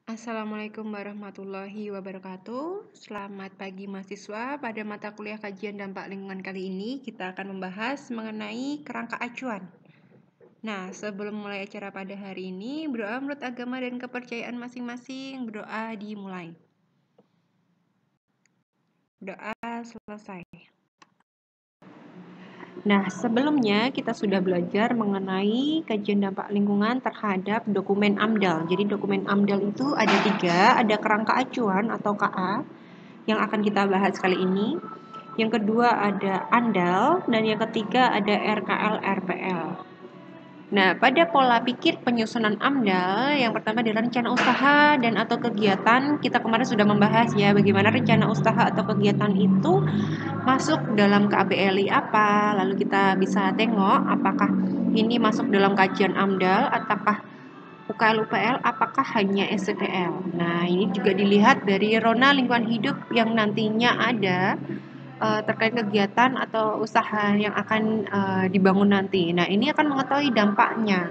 Assalamualaikum warahmatullahi wabarakatuh. Selamat pagi mahasiswa. Pada mata kuliah kajian dampak lingkungan kali ini, kita akan membahas mengenai kerangka acuan. Nah, sebelum mulai acara pada hari ini, berdoa menurut agama dan kepercayaan masing-masing. Berdoa dimulai. Doa selesai. Nah, sebelumnya kita sudah belajar mengenai kajian dampak lingkungan terhadap dokumen AMDAL. Jadi dokumen AMDAL itu ada 3, ada kerangka acuan atau KA yang akan kita bahas kali ini. Yang kedua ada ANDAL dan yang ketiga ada RKL RPL. Nah, pada pola pikir penyusunan AMDAL, yang pertama adalah rencana usaha dan atau kegiatan. Kita kemarin sudah membahas ya bagaimana rencana usaha atau kegiatan itu masuk dalam KBLI apa, lalu kita bisa tengok apakah ini masuk dalam kajian AMDAL ataukah UKL UPL, apakah hanya SCTL. Nah, ini juga dilihat dari Rona lingkungan hidup yang nantinya ada terkait kegiatan atau usaha yang akan dibangun nanti. Nah, ini akan mengetahui dampaknya.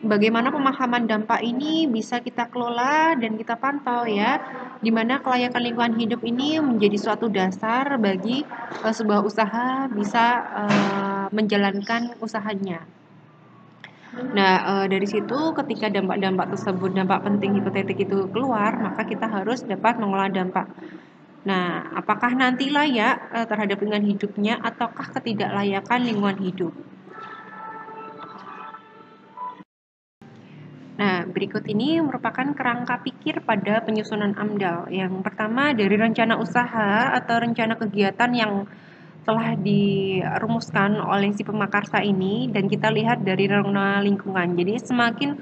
Bagaimana pemahaman dampak ini bisa kita kelola dan kita pantau ya, di mana kelayakan lingkungan hidup ini menjadi suatu dasar bagi sebuah usaha bisa menjalankan usahanya. Nah, dari situ ketika dampak-dampak tersebut, dampak penting hipotetik itu keluar, maka kita harus dapat mengolah dampak. Nah, apakah nanti layak terhadap lingkungan hidupnya ataukah ketidaklayakan lingkungan hidup? Nah, berikut ini merupakan kerangka pikir pada penyusunan AMDAL. Yang pertama dari rencana usaha atau rencana kegiatan yang telah dirumuskan oleh si pemakarsa ini dan kita lihat dari rona lingkungan. Jadi semakin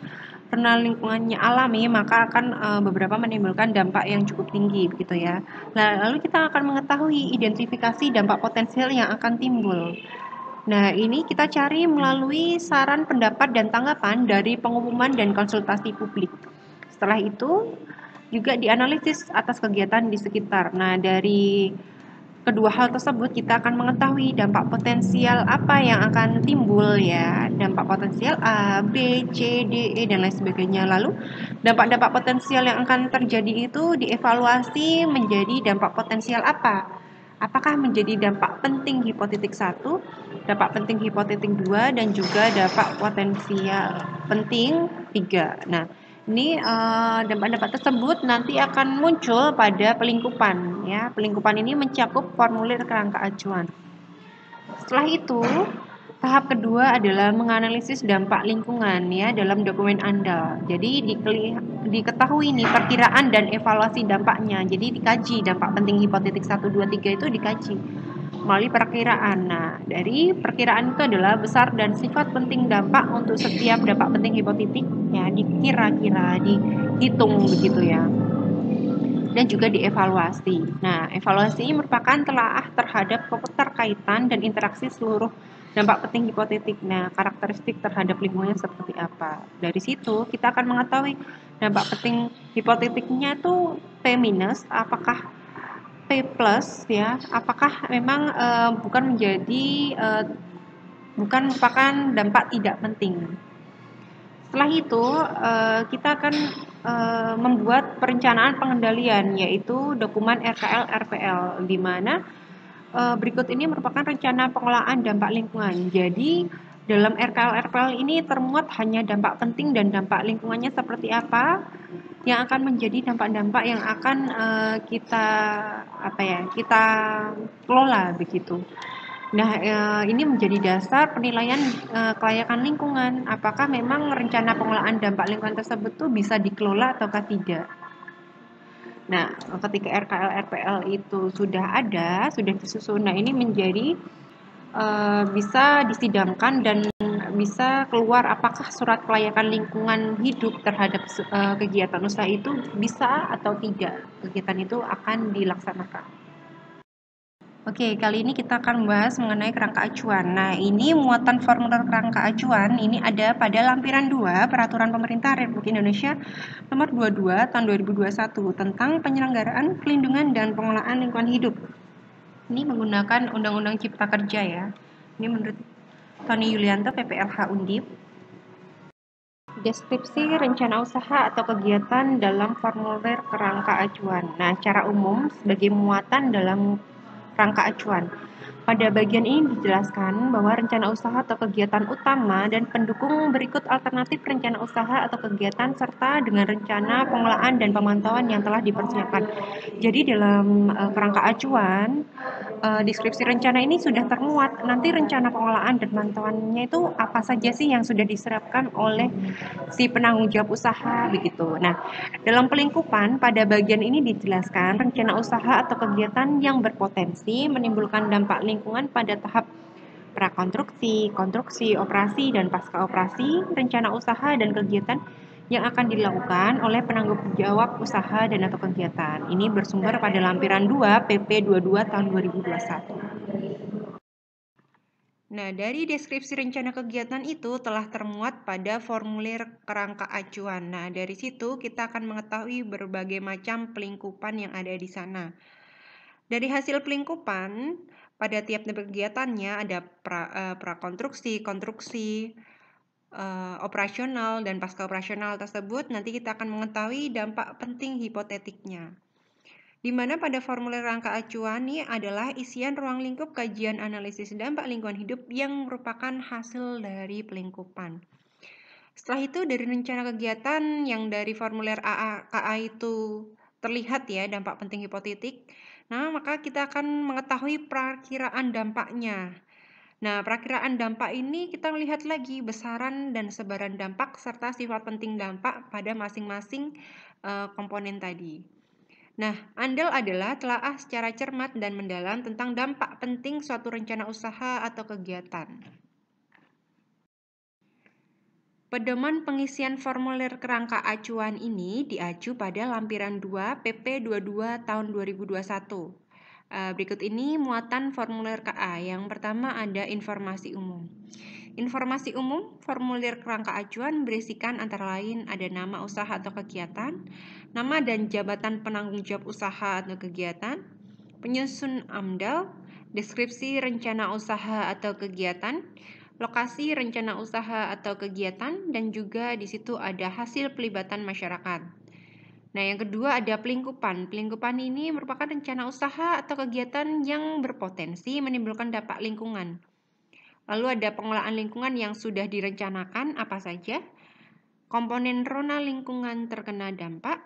rona lingkungannya alami maka akan beberapa menimbulkan dampak yang cukup tinggi begitu ya. Nah, lalu kita akan mengetahui identifikasi dampak potensial yang akan timbul. Nah, ini kita cari melalui saran, pendapat, dan tanggapan dari pengumuman dan konsultasi publik. Setelah itu, juga dianalisis atas kegiatan di sekitar. Nah, dari kedua hal tersebut kita akan mengetahui dampak potensial apa yang akan timbul ya. Dampak potensial A, B, C, D, E, dan lain sebagainya. Lalu, dampak-dampak potensial yang akan terjadi itu dievaluasi menjadi dampak potensial apa? Apakah menjadi dampak penting hipotetik 1, dampak penting hipotetik 2, dan juga dampak potensial penting 3. Nah, ini dampak-dampak tersebut nanti akan muncul pada pelingkupan ya. Pelingkupan ini mencakup formulir kerangka acuan. Setelah itu, tahap kedua adalah menganalisis dampak lingkungan ya dalam dokumen AMDAL. Jadi diketahui nih perkiraan dan evaluasi dampaknya. Jadi dikaji dampak penting hipotetik 1, 2, 3 itu dikaji melalui perkiraan. Nah, dari perkiraan itu adalah besar dan sifat penting dampak untuk setiap dampak penting hipotetik ya dikira-kira, dihitung begitu ya. Dan juga dievaluasi. Nah, evaluasi ini merupakan telaah terhadap keterkaitan dan interaksi seluruh dampak penting hipotetik. Nah, karakteristik terhadap lingkungannya seperti apa. Dari situ kita akan mengetahui dampak penting hipotetiknya itu P minus, apakah P plus ya, apakah memang bukan merupakan dampak tidak penting. Setelah itu, kita akan membuat perencanaan pengendalian, yaitu dokumen RKL RPL, di mana berikut ini merupakan rencana pengelolaan dampak lingkungan. Jadi, dalam RKL RPL ini termuat hanya dampak penting dan dampak lingkungannya seperti apa yang akan menjadi dampak-dampak yang akan kita kelola begitu. Nah, ini menjadi dasar penilaian kelayakan lingkungan. Apakah memang rencana pengelolaan dampak lingkungan tersebut tuh bisa dikelola ataukah tidak? Nah, ketika RKL RPL itu sudah ada, sudah disusun, nah ini menjadi bisa disidangkan dan bisa keluar apakah surat kelayakan lingkungan hidup terhadap kegiatan usaha itu bisa atau tidak. Kegiatan itu akan dilaksanakan. Oke, kali ini kita akan membahas mengenai kerangka acuan. Nah, ini muatan formulir kerangka acuan ini ada pada lampiran 2 Peraturan Pemerintah Republik Indonesia Nomor 22 Tahun 2021 tentang penyelenggaraan, pelindungan, dan pengelolaan lingkungan hidup. Ini menggunakan Undang-Undang Cipta Kerja ya. Ini menurut Tony Yulianto, PPLH Undip. Deskripsi rencana usaha atau kegiatan dalam formulir kerangka acuan. Nah, cara umum sebagai muatan dalam rangka acuan. Pada bagian ini dijelaskan bahwa rencana usaha atau kegiatan utama dan pendukung berikut alternatif rencana usaha atau kegiatan serta dengan rencana pengelolaan dan pemantauan yang telah dipersiapkan. Jadi dalam kerangka acuan, deskripsi rencana ini sudah termuat. Nanti rencana pengelolaan dan pemantauannya itu apa saja sih yang sudah diserapkan oleh si penanggung jawab usaha begitu. Nah, dalam pelingkupan pada bagian ini dijelaskan rencana usaha atau kegiatan yang berpotensi menimbulkan dampak lingkungan pada tahap prakonstruksi, konstruksi, operasi, dan pasca operasi, rencana usaha dan kegiatan yang akan dilakukan oleh penanggung jawab usaha dan atau kegiatan. Ini bersumber pada lampiran 2 PP 22 tahun 2021. Nah, dari deskripsi rencana kegiatan itu telah termuat pada formulir kerangka acuan. Nah, dari situ kita akan mengetahui berbagai macam pelingkupan yang ada di sana. Dari hasil pelingkupan, pada tiap kegiatannya ada prakonstruksi, konstruksi, operasional, dan pasca operasional tersebut. Nanti kita akan mengetahui dampak penting hipotetiknya. Di mana pada formulir rangka acuan ini adalah isian ruang lingkup kajian analisis dampak lingkungan hidup yang merupakan hasil dari pelingkupan. Setelah itu dari rencana kegiatan yang dari formulir KA itu terlihat ya dampak penting hipotetik. Nah, maka kita akan mengetahui perakiraan dampaknya. Nah, perakiraan dampak ini kita melihat lagi besaran dan sebaran dampak serta sifat penting dampak pada masing-masing komponen tadi. Nah, andal adalah telaah secara cermat dan mendalam tentang dampak penting suatu rencana usaha atau kegiatan. Pedoman pengisian formulir kerangka acuan ini diacu pada lampiran 2 PP 22 tahun 2021. Berikut ini muatan formulir KA. Yang pertama ada informasi umum. Informasi umum, formulir kerangka acuan berisikan antara lain ada nama usaha atau kegiatan, nama dan jabatan penanggung jawab usaha atau kegiatan, penyusun AMDAL, deskripsi rencana usaha atau kegiatan, lokasi rencana usaha atau kegiatan, dan juga di situ ada hasil pelibatan masyarakat. Nah, yang kedua ada pelingkupan. Pelingkupan ini merupakan rencana usaha atau kegiatan yang berpotensi menimbulkan dampak lingkungan. Lalu ada pengelolaan lingkungan yang sudah direncanakan apa saja, komponen rona lingkungan terkena dampak,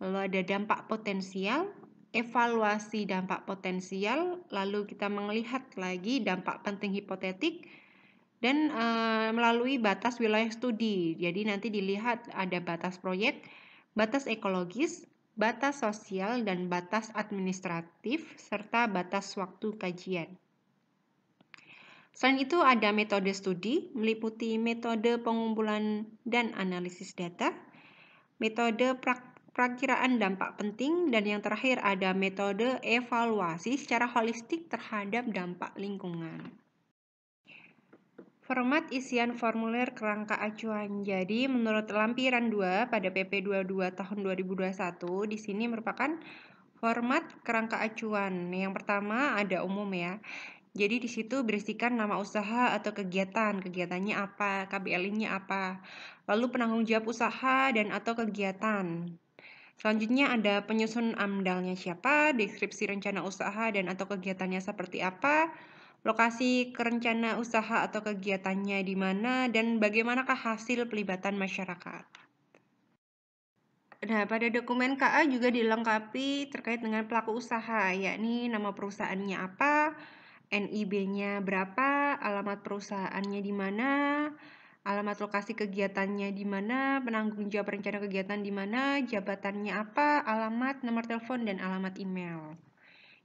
lalu ada dampak potensial, evaluasi dampak potensial, lalu kita melihat lagi dampak penting hipotetik, dan melalui batas wilayah studi. Jadi nanti dilihat ada batas proyek, batas ekologis, batas sosial, dan batas administratif, serta batas waktu kajian. Selain itu ada metode studi, meliputi metode pengumpulan dan analisis data, metode perakiraan dampak penting, dan yang terakhir ada metode evaluasi secara holistik terhadap dampak lingkungan. Format isian formulir kerangka acuan. Jadi menurut lampiran 2 pada PP 22 tahun 2021 di sini merupakan format kerangka acuan. Yang pertama ada umum ya. Jadi di situ berisikan nama usaha atau kegiatan, kegiatannya apa, KBLI-nya apa, lalu penanggung jawab usaha dan atau kegiatan. Selanjutnya ada penyusun AMDAL-nya siapa, deskripsi rencana usaha dan atau kegiatannya seperti apa, lokasi rencana usaha atau kegiatannya di mana, dan bagaimanakah hasil pelibatan masyarakat. Nah, pada dokumen KA juga dilengkapi terkait dengan pelaku usaha, yakni nama perusahaannya apa, NIB-nya berapa, alamat perusahaannya di mana, alamat lokasi kegiatannya di mana, penanggung jawab rencana kegiatan di mana, jabatannya apa, alamat, nomor telepon, dan alamat email.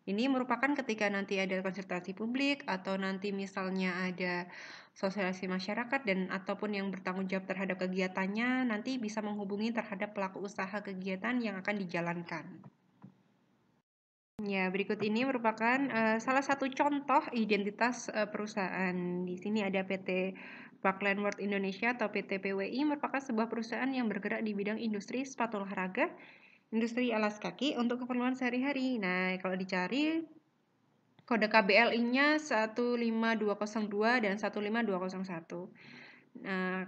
Ini merupakan ketika nanti ada konsultasi publik atau nanti misalnya ada sosialisasi masyarakat dan ataupun yang bertanggung jawab terhadap kegiatannya nanti bisa menghubungi terhadap pelaku usaha kegiatan yang akan dijalankan. Ya, berikut ini merupakan salah satu contoh identitas perusahaan. Di sini ada PT Parkland World Indonesia atau PT PWI merupakan sebuah perusahaan yang bergerak di bidang industri sepatu olahraga, industri alas kaki untuk keperluan sehari-hari. Nah, kalau dicari kode KBLI-nya 15202 dan 15201.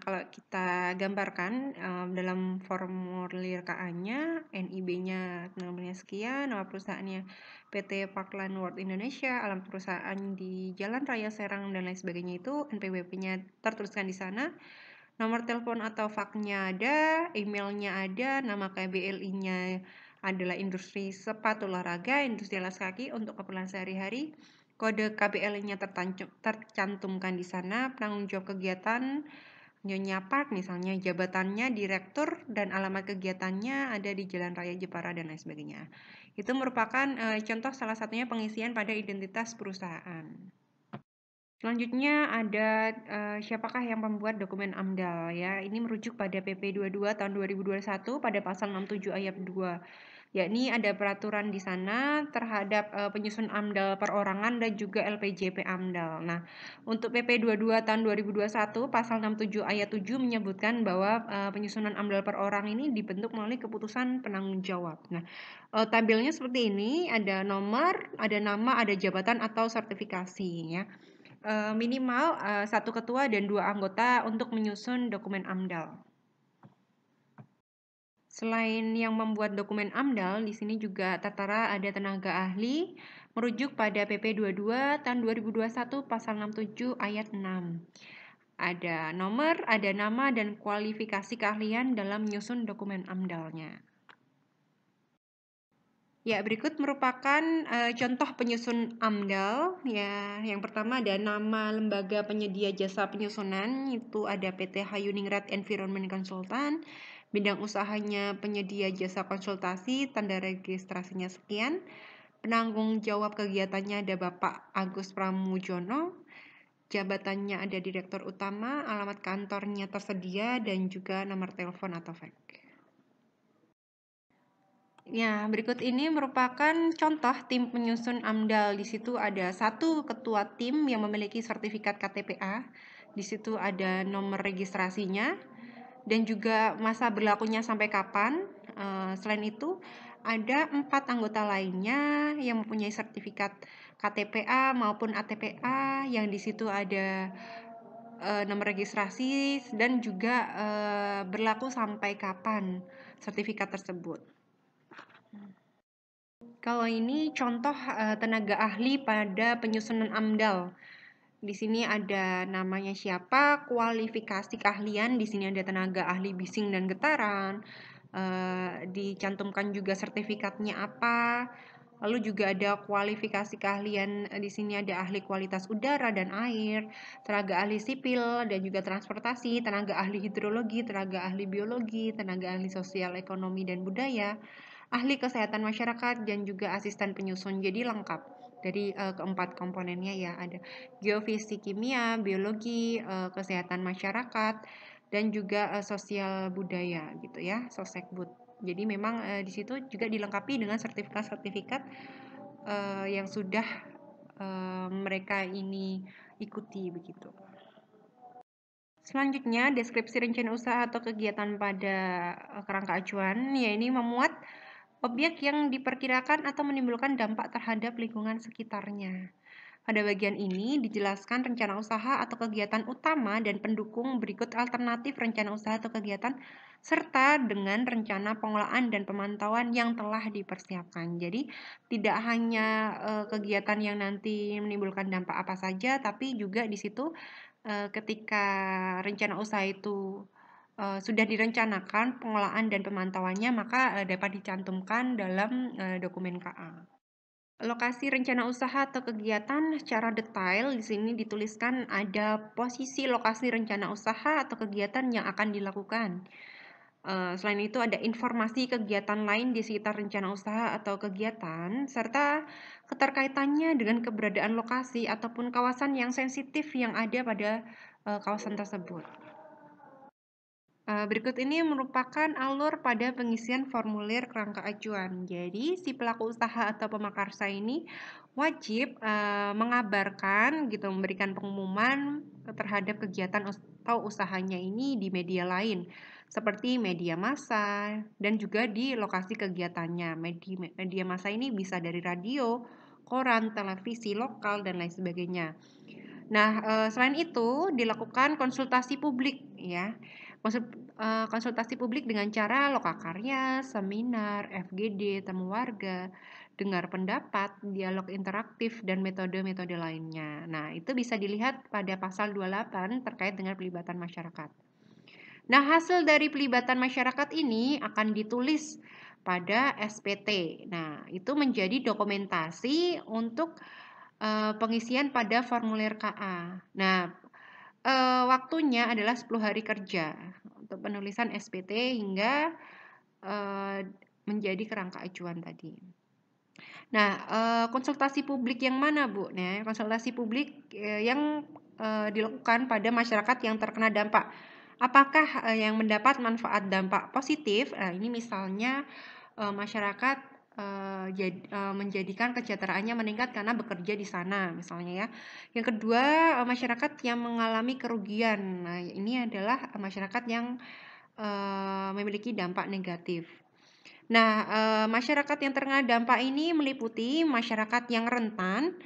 Kalau kita gambarkan dalam formulir KA-nya, NIB-nya nomornya sekian, nama perusahaannya PT Parkland World Indonesia, alamat perusahaan di Jalan Raya Serang dan lain sebagainya itu, NPWP-nya tertuliskan di sana, nomor telepon atau faksnya ada, emailnya ada, nama KBLI-nya adalah industri sepatu olahraga, industri alas kaki untuk keperluan sehari-hari. Kode KBLI-nya tercantumkan di sana, penanggung jawab kegiatan Nyonya Park misalnya, jabatannya direktur dan alamat kegiatannya ada di Jalan Raya Jepara dan lain sebagainya. Itu merupakan contoh salah satunya pengisian pada identitas perusahaan. Selanjutnya ada siapakah yang membuat dokumen AMDAL ya. Ini merujuk pada PP 22 tahun 2021 pada pasal 67 ayat 2. Yakni ada peraturan di sana terhadap penyusun AMDAL perorangan dan juga LPJP AMDAL. Nah, untuk PP 22 tahun 2021 pasal 67 ayat 7 menyebutkan bahwa penyusunan AMDAL per orang ini dibentuk melalui keputusan penanggung jawab. Nah, tabelnya seperti ini, ada nomor, ada nama, ada jabatan atau sertifikasi ya. Minimal 1 ketua dan 2 anggota untuk menyusun dokumen AMDAL. Selain yang membuat dokumen AMDAL, di sini juga tertera ada tenaga ahli merujuk pada PP 22 tahun 2021 pasal 67 ayat 6. Ada nomor, ada nama, dan kualifikasi keahlian dalam menyusun dokumen AMDAL-nya. Ya, berikut merupakan contoh penyusun AMDAL ya. Yang pertama ada nama lembaga penyedia jasa penyusunan, itu ada PT Hayuningrat Environment Consultant, bidang usahanya penyedia jasa konsultasi, tanda registrasinya sekian, penanggung jawab kegiatannya ada Bapak Agus Pramujono, jabatannya ada Direktur Utama, alamat kantornya tersedia, dan juga nomor telepon atau fax. Ya, berikut ini merupakan contoh tim penyusun AMDAL. Di situ ada 1 ketua tim yang memiliki sertifikat KTPA. Di situ ada nomor registrasinya dan juga masa berlakunya sampai kapan. Selain itu, ada 4 anggota lainnya yang mempunyai sertifikat KTPA maupun ATPA yang di situ ada nomor registrasi dan juga berlaku sampai kapan sertifikat tersebut. Kalau ini contoh tenaga ahli pada penyusunan AMDAL. Di sini ada namanya siapa, kualifikasi keahlian, di sini ada tenaga ahli bising dan getaran, dicantumkan juga sertifikatnya apa, lalu juga ada kualifikasi keahlian, di sini ada ahli kualitas udara dan air, tenaga ahli sipil dan juga transportasi, tenaga ahli hidrologi, tenaga ahli biologi, tenaga ahli sosial ekonomi dan budaya, ahli kesehatan masyarakat, dan juga asisten penyusun. Jadi lengkap dari keempat komponennya ya, ada geofisik, kimia, biologi, kesehatan masyarakat, dan juga sosial budaya gitu ya, Sosekbud. Jadi memang di situ juga dilengkapi dengan sertifikat-sertifikat yang sudah mereka ini ikuti begitu. Selanjutnya, deskripsi rencana usaha atau kegiatan pada kerangka acuan, ya ini memuat objek yang diperkirakan atau menimbulkan dampak terhadap lingkungan sekitarnya. Pada bagian ini dijelaskan rencana usaha atau kegiatan utama dan pendukung berikut alternatif rencana usaha atau kegiatan serta dengan rencana pengelolaan dan pemantauan yang telah dipersiapkan. Jadi tidak hanya kegiatan yang nanti menimbulkan dampak apa saja, tapi juga di situ ketika rencana usaha itu sudah direncanakan pengelolaan dan pemantauannya, maka dapat dicantumkan dalam dokumen KA. Lokasi rencana usaha atau kegiatan secara detail di sini dituliskan ada posisi lokasi rencana usaha atau kegiatan yang akan dilakukan. Selain itu ada informasi kegiatan lain di sekitar rencana usaha atau kegiatan serta keterkaitannya dengan keberadaan lokasi ataupun kawasan yang sensitif yang ada pada kawasan tersebut. Berikut ini merupakan alur pada pengisian formulir kerangka acuan. Jadi, si pelaku usaha atau pemakarsa ini wajib mengabarkan gitu, memberikan pengumuman terhadap kegiatan atau usahanya ini di media lain, seperti media massa dan juga di lokasi kegiatannya. Media massa ini bisa dari radio, koran, televisi lokal, dan lain sebagainya. Nah, selain itu dilakukan konsultasi publik ya. Konsultasi publik dengan cara lokakarya, seminar, FGD, temu warga, dengar pendapat, dialog interaktif, dan metode-metode lainnya. Nah, itu bisa dilihat pada pasal 28 terkait dengan pelibatan masyarakat. Nah, hasil dari pelibatan masyarakat ini akan ditulis pada SPT. Nah, itu menjadi dokumentasi untuk pengisian pada formulir KA. Nah, waktunya adalah 10 hari kerja untuk penulisan SPT hingga menjadi kerangka acuan tadi. Nah, konsultasi publik yang mana, Bu? Nah, konsultasi publik yang dilakukan pada masyarakat yang terkena dampak. Apakah yang mendapat manfaat dampak positif? Ini misalnya masyarakat menjadikan kesejahteraannya meningkat karena bekerja di sana, misalnya ya. Yang kedua, masyarakat yang mengalami kerugian. Nah, ini adalah masyarakat yang memiliki dampak negatif. Nah, masyarakat yang terkena dampak ini meliputi masyarakat yang rentan,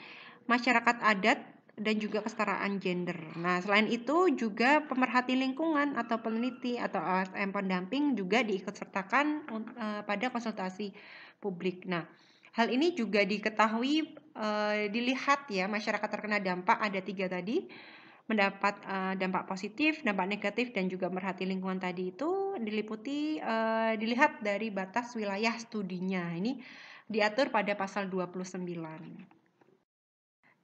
masyarakat adat, dan juga kesetaraan gender. Nah, selain itu juga pemerhati lingkungan atau peneliti atau ASN pendamping juga diikutsertakan pada konsultasi publik. Nah, hal ini juga diketahui dilihat ya, masyarakat terkena dampak ada 3 tadi, mendapat dampak positif, dampak negatif, dan juga merhati lingkungan tadi itu dilihat dari batas wilayah studinya. Ini diatur pada pasal 29.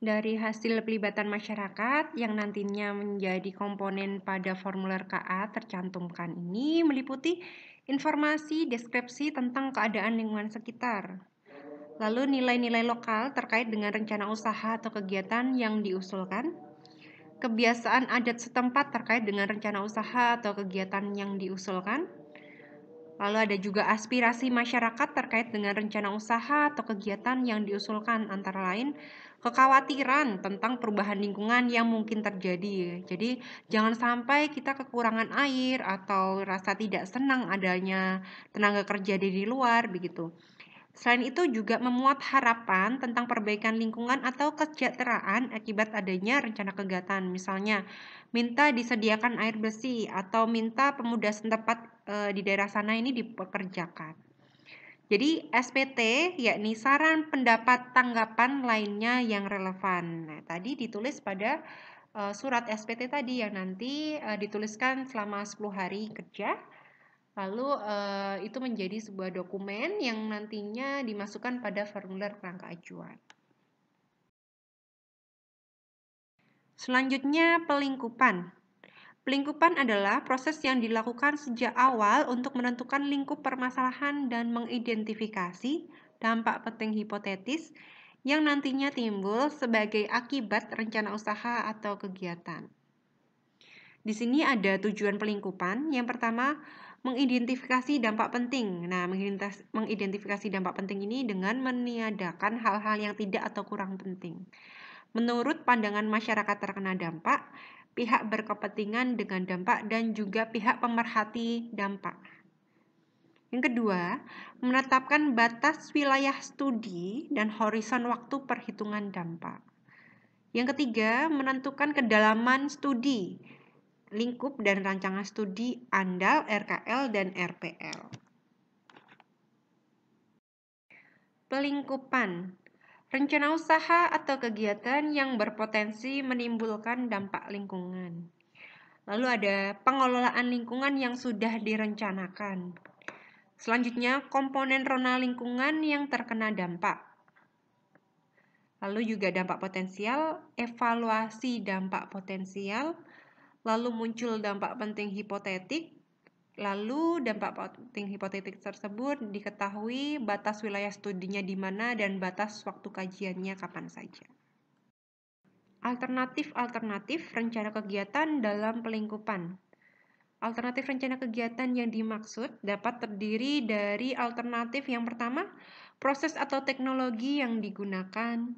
Dari hasil pelibatan masyarakat yang nantinya menjadi komponen pada formulir KA tercantumkan ini meliputi informasi deskripsi tentang keadaan lingkungan sekitar. Lalu nilai-nilai lokal terkait dengan rencana usaha atau kegiatan yang diusulkan, kebiasaan adat setempat terkait dengan rencana usaha atau kegiatan yang diusulkan. Lalu ada juga aspirasi masyarakat terkait dengan rencana usaha atau kegiatan yang diusulkan, antara lain kekhawatiran tentang perubahan lingkungan yang mungkin terjadi. Jadi jangan sampai kita kekurangan air atau rasa tidak senang adanya tenaga kerja dari luar begitu. Selain itu juga memuat harapan tentang perbaikan lingkungan atau kesejahteraan akibat adanya rencana kegiatan. Misalnya, minta disediakan air bersih atau minta pemuda setempat di daerah sana ini dipekerjakan. Jadi SPT yakni saran, pendapat, tanggapan lainnya yang relevan. Nah, tadi ditulis pada surat SPT tadi yang nanti dituliskan selama 10 hari kerja. Lalu itu menjadi sebuah dokumen yang nantinya dimasukkan pada formulir kerangka acuan. Selanjutnya, pelingkupan. Pelingkupan adalah proses yang dilakukan sejak awal untuk menentukan lingkup permasalahan dan mengidentifikasi dampak penting hipotetis yang nantinya timbul sebagai akibat rencana usaha atau kegiatan. Di sini ada tujuan pelingkupan. Yang pertama, mengidentifikasi dampak penting. Nah, mengidentifikasi dampak penting ini dengan meniadakan hal-hal yang tidak atau kurang penting. Menurut pandangan masyarakat terkena dampak, pihak berkepentingan dengan dampak, dan juga pihak pemerhati dampak. Yang kedua, menetapkan batas wilayah studi dan horizon waktu perhitungan dampak. Yang ketiga, menentukan kedalaman studi, lingkup dan rancangan studi ANDAL, RKL, dan RPL. Pelingkupan, rencana usaha atau kegiatan yang berpotensi menimbulkan dampak lingkungan. Lalu ada pengelolaan lingkungan yang sudah direncanakan. Selanjutnya, komponen rona lingkungan yang terkena dampak. Lalu juga dampak potensial, evaluasi dampak potensial, lalu muncul dampak penting hipotetik, lalu dampak penting hipotetik tersebut diketahui batas wilayah studinya di mana dan batas waktu kajiannya kapan saja. Alternatif rencana kegiatan dalam pelingkupan. Alternatif rencana kegiatan yang dimaksud dapat terdiri dari alternatif yang pertama, proses atau teknologi yang digunakan,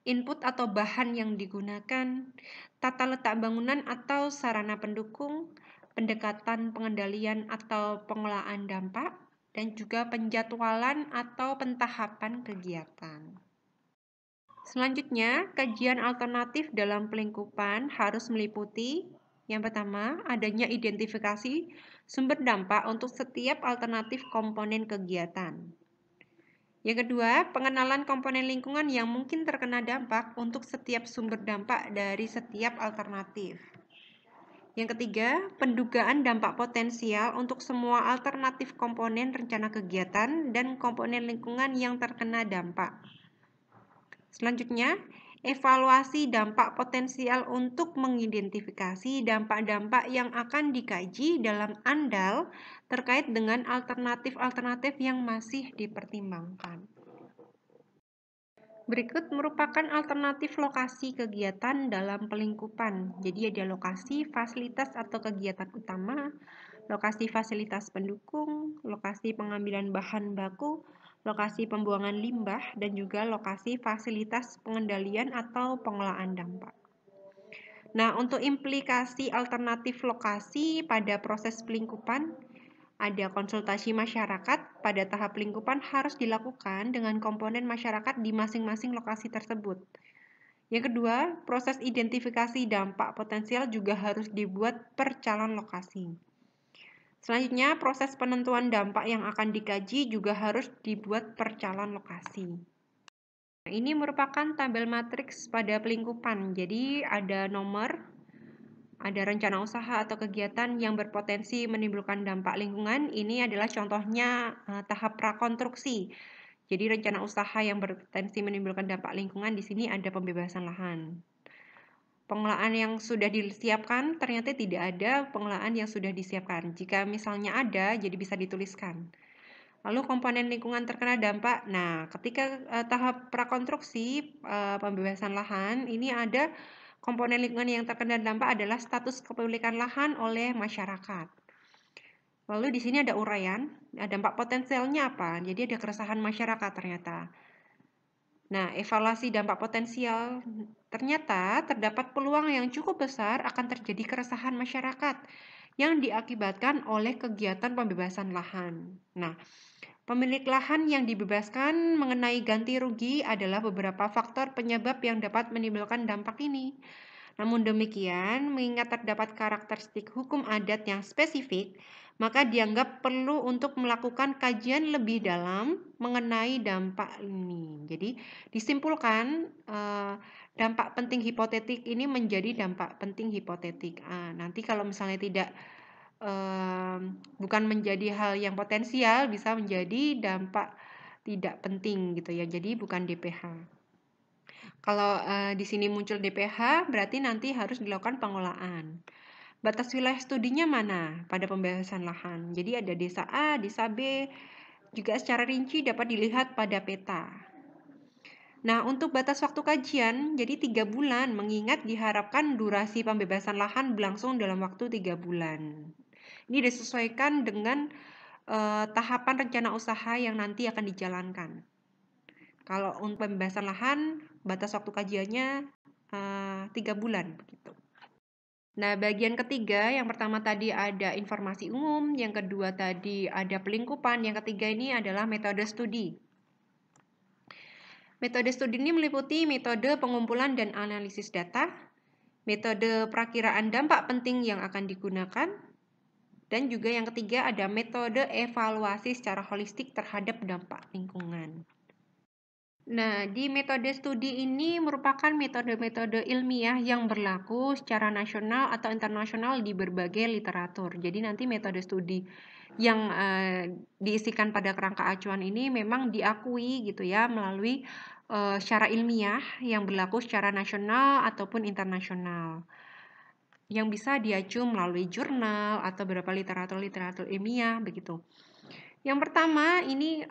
input atau bahan yang digunakan, tata letak bangunan atau sarana pendukung, pendekatan pengendalian atau pengelolaan dampak, dan juga penjadwalan atau pentahapan kegiatan. Selanjutnya, kajian alternatif dalam pelingkupan harus meliputi yang pertama, adanya identifikasi sumber dampak untuk setiap alternatif komponen kegiatan. Yang kedua, pengenalan komponen lingkungan yang mungkin terkena dampak untuk setiap sumber dampak dari setiap alternatif. Yang ketiga, pendugaan dampak potensial untuk semua alternatif komponen rencana kegiatan dan komponen lingkungan yang terkena dampak. Selanjutnya, evaluasi dampak potensial untuk mengidentifikasi dampak-dampak yang akan dikaji dalam ANDAL terkait dengan alternatif-alternatif yang masih dipertimbangkan. Berikut merupakan alternatif lokasi kegiatan dalam pelingkupan. Jadi ada lokasi, fasilitas atau kegiatan utama, lokasi fasilitas pendukung, lokasi pengambilan bahan baku, lokasi pembuangan limbah, dan juga lokasi fasilitas pengendalian atau pengelolaan dampak. Nah, untuk implikasi alternatif lokasi pada proses pelingkupan, ada konsultasi masyarakat pada tahap pelingkupan harus dilakukan dengan komponen masyarakat di masing-masing lokasi tersebut. Yang kedua, proses identifikasi dampak potensial juga harus dibuat per calon lokasi. Selanjutnya, proses penentuan dampak yang akan dikaji juga harus dibuat per calon lokasi. Nah, ini merupakan tabel matriks pada pelingkupan. Jadi ada nomor, ada rencana usaha atau kegiatan yang berpotensi menimbulkan dampak lingkungan. Ini adalah contohnya tahap prakonstruksi. Jadi rencana usaha yang berpotensi menimbulkan dampak lingkungan di sini ada pembebasan lahan. Pengelolaan yang sudah disiapkan ternyata tidak ada pengelolaan yang sudah disiapkan. Jika misalnya ada, jadi bisa dituliskan. Lalu komponen lingkungan terkena dampak. Nah, ketika tahap prakonstruksi pembebasan lahan, ini ada komponen lingkungan yang terkena dampak adalah status kepemilikan lahan oleh masyarakat. Lalu di sini ada uraian, dampak potensialnya apa? Jadi ada keresahan masyarakat ternyata. Nah, evaluasi dampak potensial ternyata terdapat peluang yang cukup besar akan terjadi keresahan masyarakat yang diakibatkan oleh kegiatan pembebasan lahan. Nah, pemilik lahan yang dibebaskan mengenai ganti rugi adalah beberapa faktor penyebab yang dapat menimbulkan dampak ini. Namun demikian, mengingat terdapat karakteristik hukum adat yang spesifik, maka dianggap perlu untuk melakukan kajian lebih dalam mengenai dampak ini. Jadi, disimpulkan dampak penting hipotetik ini menjadi dampak penting hipotetik. Nanti kalau misalnya tidak bukan menjadi hal yang potensial, bisa menjadi dampak tidak penting gitu ya. Jadi bukan DPH. Kalau di sini muncul DPH, berarti nanti harus dilakukan pengelolaan. Batas wilayah studinya mana pada pembebasan lahan? Jadi ada desa A, desa B, juga secara rinci dapat dilihat pada peta. Nah, untuk batas waktu kajian, jadi 3 bulan, mengingat diharapkan durasi pembebasan lahan berlangsung dalam waktu 3 bulan. Ini disesuaikan dengan tahapan rencana usaha yang nanti akan dijalankan. Kalau untuk pembebasan lahan, batas waktu kajiannya 3 bulan begitu. Nah, bagian ketiga, yang pertama tadi ada informasi umum, yang kedua tadi ada pelingkupan, yang ketiga ini adalah metode studi. Metode studi ini meliputi metode pengumpulan dan analisis data, metode perakiraan dampak penting yang akan digunakan, dan juga yang ketiga ada metode evaluasi secara holistik terhadap dampak lingkungan. Nah, di metode studi ini merupakan metode-metode ilmiah yang berlaku secara nasional atau internasional di berbagai literatur. Jadi nanti metode studi yang diisikan pada kerangka acuan ini memang diakui gitu ya melalui secara ilmiah yang berlaku secara nasional ataupun internasional. Yang bisa diacu melalui jurnal atau beberapa literatur ilmiah begitu. Yang pertama, ini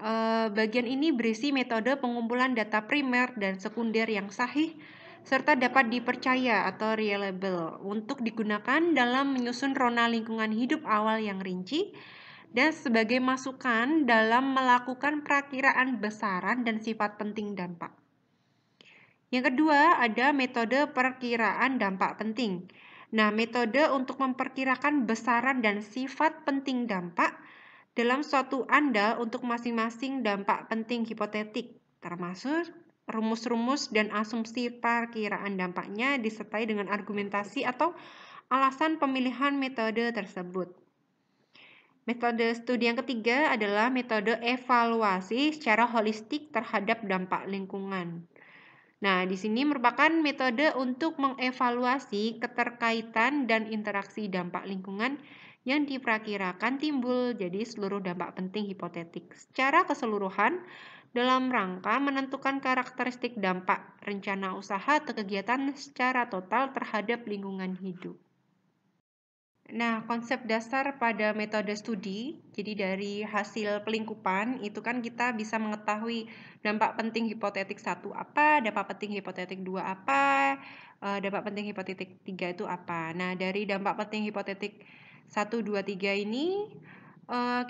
bagian ini berisi metode pengumpulan data primer dan sekunder yang sahih serta dapat dipercaya atau reliable untuk digunakan dalam menyusun rona lingkungan hidup awal yang rinci dan sebagai masukan dalam melakukan perakiraan besaran dan sifat penting dampak. Yang kedua, ada metode perkiraan dampak penting. Nah, metode untuk memperkirakan besaran dan sifat penting dampak dalam suatu ANDAL untuk masing-masing dampak penting hipotetik, termasuk rumus-rumus dan asumsi perkiraan dampaknya disertai dengan argumentasi atau alasan pemilihan metode tersebut. Metode studi yang ketiga adalah metode evaluasi secara holistik terhadap dampak lingkungan. Nah, di sini merupakan metode untuk mengevaluasi keterkaitan dan interaksi dampak lingkungan yang diperkirakan timbul, jadi seluruh dampak penting hipotetik secara keseluruhan dalam rangka menentukan karakteristik dampak rencana usaha atau kegiatan secara total terhadap lingkungan hidup. Nah, konsep dasar pada metode studi, jadi dari hasil pelingkupan itu kan kita bisa mengetahui dampak penting hipotetik 1 apa, dampak penting hipotetik 2 apa, dampak penting hipotetik 3 itu apa. Nah, dari dampak penting hipotetik 1, 2, 3 ini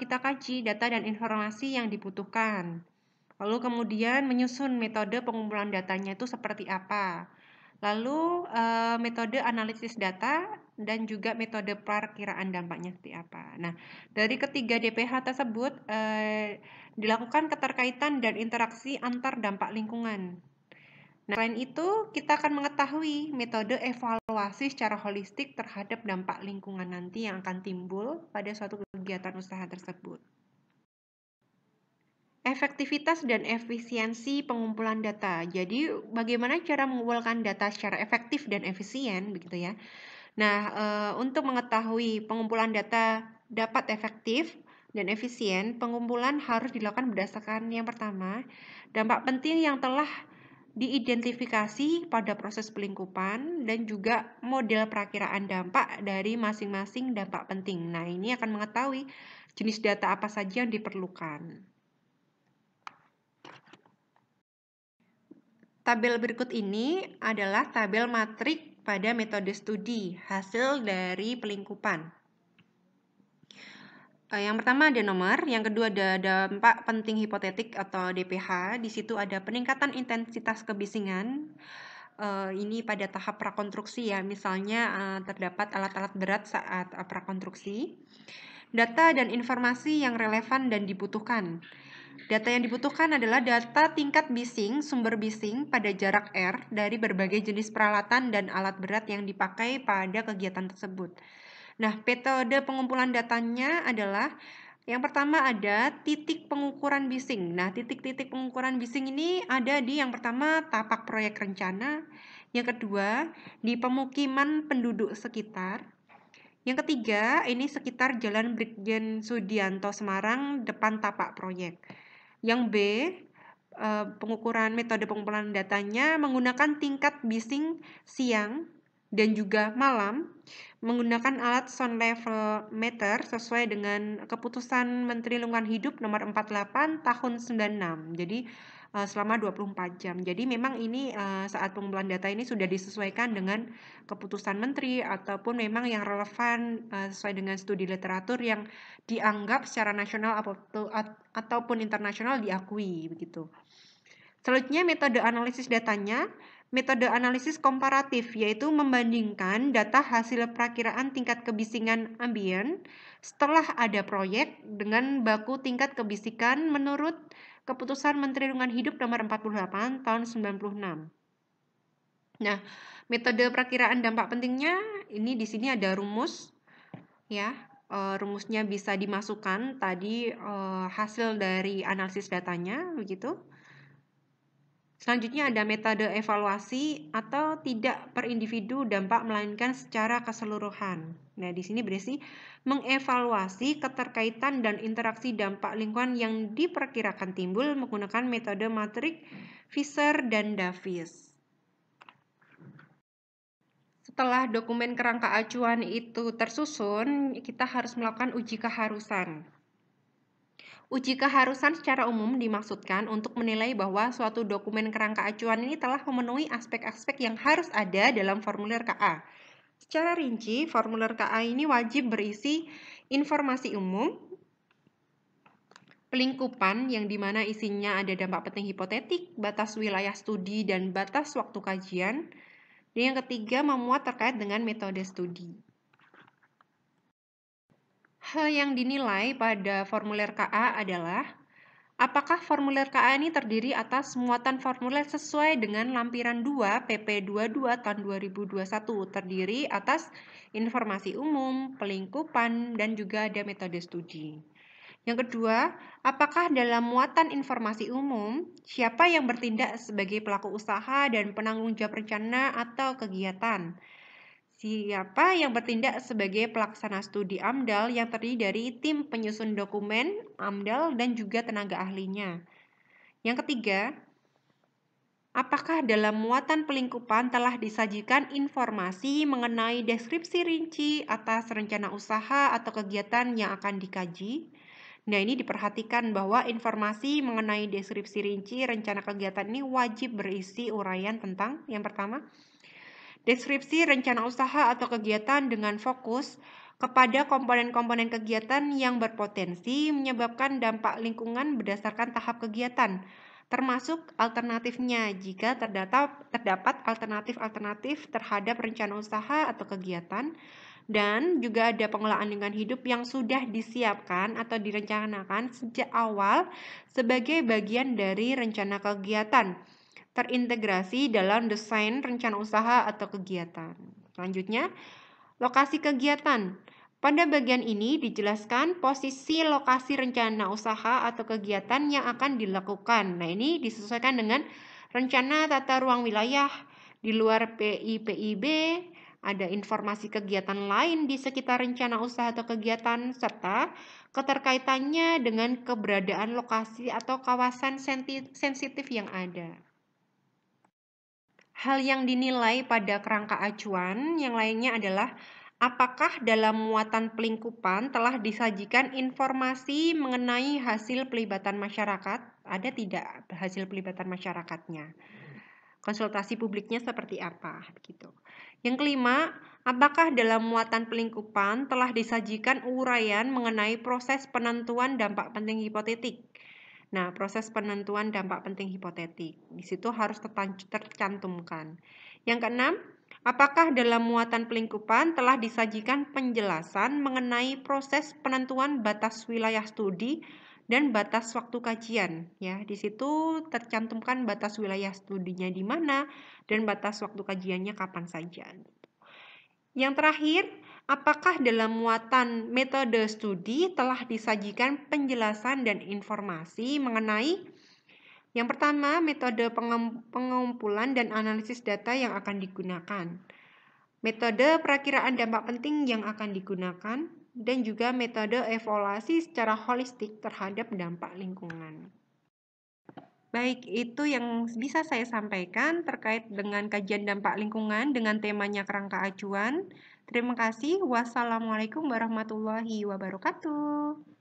kita kaji data dan informasi yang dibutuhkan. Lalu kemudian menyusun metode pengumpulan datanya itu seperti apa. Lalu metode analisis data dan juga metode perkiraan dampaknya seperti apa. Nah, dari ketiga DPH tersebut dilakukan keterkaitan dan interaksi antar dampak lingkungan. Nah, selain itu, kita akan mengetahui metode evaluasi secara holistik terhadap dampak lingkungan nanti yang akan timbul pada suatu kegiatan usaha tersebut. Efektivitas dan efisiensi pengumpulan data. Jadi, bagaimana cara mengumpulkan data secara efektif dan efisien, begitu ya? Nah, untuk mengetahui pengumpulan data dapat efektif dan efisien, pengumpulan harus dilakukan berdasarkan yang pertama, dampak penting yang telah diidentifikasi pada proses pelingkupan dan juga model perakiraan dampak dari masing-masing dampak penting. Nah, ini akan mengetahui jenis data apa saja yang diperlukan. Tabel berikut ini adalah tabel matrik pada metode studi hasil dari pelingkupan. Yang pertama ada nomor, yang kedua ada dampak penting hipotetik atau DPH. Di situ ada peningkatan intensitas kebisingan. Ini pada tahap prakonstruksi ya, misalnya terdapat alat-alat berat saat prakonstruksi. Data dan informasi yang relevan dan dibutuhkan. Data yang dibutuhkan adalah data tingkat bising, sumber bising pada jarak R dari berbagai jenis peralatan dan alat berat yang dipakai pada kegiatan tersebut. Nah, metode pengumpulan datanya adalah yang pertama ada titik pengukuran bising. Nah, titik-titik pengukuran bising ini ada di yang pertama tapak proyek rencana, yang kedua di pemukiman penduduk sekitar, yang ketiga ini sekitar Jalan Brigjen Sudianto Semarang depan tapak proyek. Yang B, metode pengumpulan datanya menggunakan tingkat bising siang dan juga malam menggunakan alat sound level meter sesuai dengan keputusan Menteri Lingkungan Hidup nomor 48 tahun 96. Jadi selama 24 jam. Jadi memang ini saat pengumpulan data ini sudah disesuaikan dengan keputusan menteri ataupun memang yang relevan sesuai dengan studi literatur yang dianggap secara nasional ataupun internasional diakui begitu. Selanjutnya metode analisis datanya, metode analisis komparatif yaitu membandingkan data hasil perakiraan tingkat kebisingan ambien setelah ada proyek dengan baku tingkat kebisikan menurut keputusan Menteri Lingkungan Hidup nomor 48 tahun 96. Nah, metode perakiraan dampak pentingnya ini di sini ada rumus ya. Rumusnya bisa dimasukkan tadi hasil dari analisis datanya begitu. Selanjutnya ada metode evaluasi atau tidak per individu dampak melainkan secara keseluruhan. Nah, di sini berarti mengevaluasi keterkaitan dan interaksi dampak lingkungan yang diperkirakan timbul menggunakan metode matrik Fisher dan Davis. Setelah dokumen kerangka acuan itu tersusun, kita harus melakukan uji keharusan. Uji keharusan secara umum dimaksudkan untuk menilai bahwa suatu dokumen kerangka acuan ini telah memenuhi aspek-aspek yang harus ada dalam formulir KA. Secara rinci, formulir KA ini wajib berisi informasi umum, pelingkupan yang dimana isinya ada dampak penting hipotetik, batas wilayah studi, dan batas waktu kajian. Dan yang ketiga, memuat terkait dengan metode studi. Hal yang dinilai pada formulir KA adalah Apakah formulir KA ini terdiri atas muatan formulir sesuai dengan lampiran 2 PP 22 tahun 2021, terdiri atas informasi umum, pelingkupan, dan juga ada metode studi. Yang kedua, apakah dalam muatan informasi umum, siapa yang bertindak sebagai pelaku usaha dan penanggung jawab rencana atau kegiatan? Siapa yang bertindak sebagai pelaksana studi AMDAL yang terdiri dari tim penyusun dokumen AMDAL dan juga tenaga ahlinya? Yang ketiga, apakah dalam muatan pelingkupan telah disajikan informasi mengenai deskripsi rinci atas rencana usaha atau kegiatan yang akan dikaji? Nah, ini diperhatikan bahwa informasi mengenai deskripsi rinci rencana kegiatan ini wajib berisi uraian tentang yang pertama, deskripsi rencana usaha atau kegiatan dengan fokus kepada komponen-komponen kegiatan yang berpotensi menyebabkan dampak lingkungan berdasarkan tahap kegiatan, termasuk alternatifnya jika terdapat alternatif-alternatif terhadap rencana usaha atau kegiatan, dan juga ada pengelolaan lingkungan hidup yang sudah disiapkan atau direncanakan sejak awal sebagai bagian dari rencana kegiatan, terintegrasi dalam desain rencana usaha atau kegiatan. Selanjutnya, lokasi kegiatan. Pada bagian ini dijelaskan posisi lokasi rencana usaha atau kegiatan yang akan dilakukan. Nah, ini disesuaikan dengan rencana tata ruang wilayah di luar PIPIB, ada informasi kegiatan lain di sekitar rencana usaha atau kegiatan, serta keterkaitannya dengan keberadaan lokasi atau kawasan sensitif yang ada. Hal yang dinilai pada kerangka acuan yang lainnya adalah apakah dalam muatan pelingkupan telah disajikan informasi mengenai hasil pelibatan masyarakat? Ada tidak hasil pelibatan masyarakatnya? Konsultasi publiknya seperti apa? Gitu. Yang kelima, apakah dalam muatan pelingkupan telah disajikan uraian mengenai proses penentuan dampak penting hipotetik? Nah, proses penentuan dampak penting hipotetik. Di situ harus tercantumkan. Yang keenam, apakah dalam muatan pelingkupan telah disajikan penjelasan mengenai proses penentuan batas wilayah studi dan batas waktu kajian? Ya, di situ tercantumkan batas wilayah studinya di mana dan batas waktu kajiannya kapan saja. Yang terakhir, apakah dalam muatan metode studi telah disajikan penjelasan dan informasi mengenai yang pertama, metode pengumpulan dan analisis data yang akan digunakan, metode perakiraan dampak penting yang akan digunakan, dan juga metode evaluasi secara holistik terhadap dampak lingkungan. Baik, itu yang bisa saya sampaikan terkait dengan kajian dampak lingkungan dengan temanya kerangka acuan. Terima kasih. Wassalamualaikum warahmatullahi wabarakatuh.